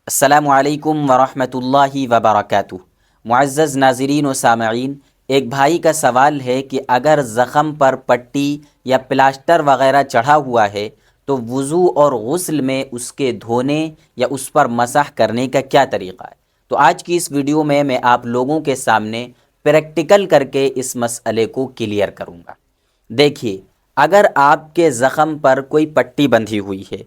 السلام علیکم ورحمۃ اللہ وبرکاتہ۔ معزز ناظرین و سامعین، ایک بھائی کا سوال ہے کہ اگر زخم پر پٹی یا پلاسٹر وغیرہ چڑھا ہوا ہے تو وضو اور غسل میں اس کے دھونے یا اس پر مسح کرنے کا کیا طریقہ ہے؟ تو آج کی اس ویڈیو میں آپ لوگوں کے سامنے پریکٹیکل کر کے اس مسئلے کو کلیئر کروں گا۔ دیکھیے، اگر آپ کے زخم پر کوئی پٹی بندھی ہوئی ہے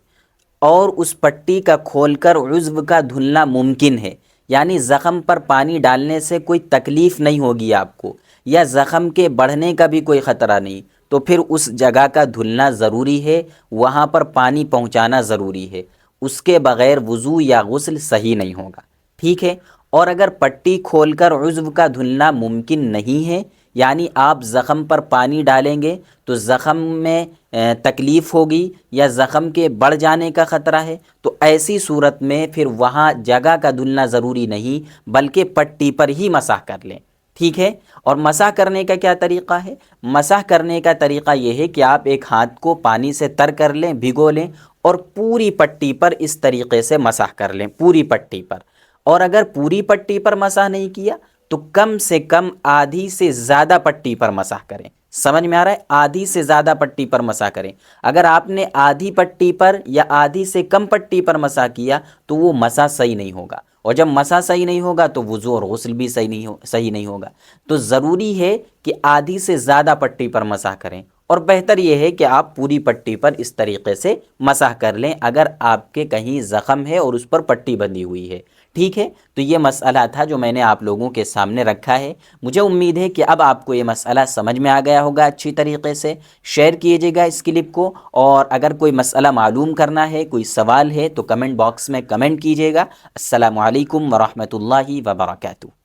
اور اس پٹی کا کھول کر عضو کا دھلنا ممکن ہے، یعنی زخم پر پانی ڈالنے سے کوئی تکلیف نہیں ہوگی آپ کو، یا زخم کے بڑھنے کا بھی کوئی خطرہ نہیں، تو پھر اس جگہ کا دھلنا ضروری ہے، وہاں پر پانی پہنچانا ضروری ہے۔ اس کے بغیر وضو یا غسل صحیح نہیں ہوگا، ٹھیک ہے؟ اور اگر پٹی کھول کر عضو کا دھلنا ممکن نہیں ہے، یعنی آپ زخم پر پانی ڈالیں گے تو زخم میں تکلیف ہوگی یا زخم کے بڑھ جانے کا خطرہ ہے، تو ایسی صورت میں پھر وہاں جگہ کا دھلنا ضروری نہیں بلکہ پٹی پر ہی مسح کر لیں، ٹھیک ہے؟ اور مسح کرنے کا کیا طریقہ ہے؟ مسح کرنے کا طریقہ یہ ہے کہ آپ ایک ہاتھ کو پانی سے تر کر لیں، بھگو لیں، اور پوری پٹی پر اس طریقے سے مسح کر لیں، پوری پٹی پر۔ اور اگر پوری پٹی پر مسح نہیں کیا تو کم سے کم آدھی سے زیادہ پٹی پر مسح کریں۔ سمجھ میں آ رہا ہے؟ آدھی سے زیادہ پٹی پر مسح کریں۔ اگر آپ نے آدھی پٹی پر یا آدھی سے کم پٹی پر مسح کیا تو وہ مسح صحیح نہیں ہوگا، اور جب مسح صحیح نہیں ہوگا تو وضو اور غسل بھی صحیح نہیں ہوگا۔ تو ضروری ہے کہ آدھی سے زیادہ پٹی پر مسح کریں، اور بہتر یہ ہے کہ آپ پوری پٹی پر اس طریقے سے مسح کر لیں اگر آپ کے کہیں زخم ہے اور اس پر پٹی بندھی ہوئی ہے، ٹھیک ہے؟ تو یہ مسئلہ تھا جو میں نے آپ لوگوں کے سامنے رکھا ہے۔ مجھے امید ہے کہ اب آپ کو یہ مسئلہ سمجھ میں آ گیا ہوگا اچھی طریقے سے۔ شیئر کیجیے گا اس کلپ کو، اور اگر کوئی مسئلہ معلوم کرنا ہے، کوئی سوال ہے تو کمنٹ باکس میں کمنٹ کیجیے گا۔ السلام علیکم ورحمۃ اللہ وبرکاتہ۔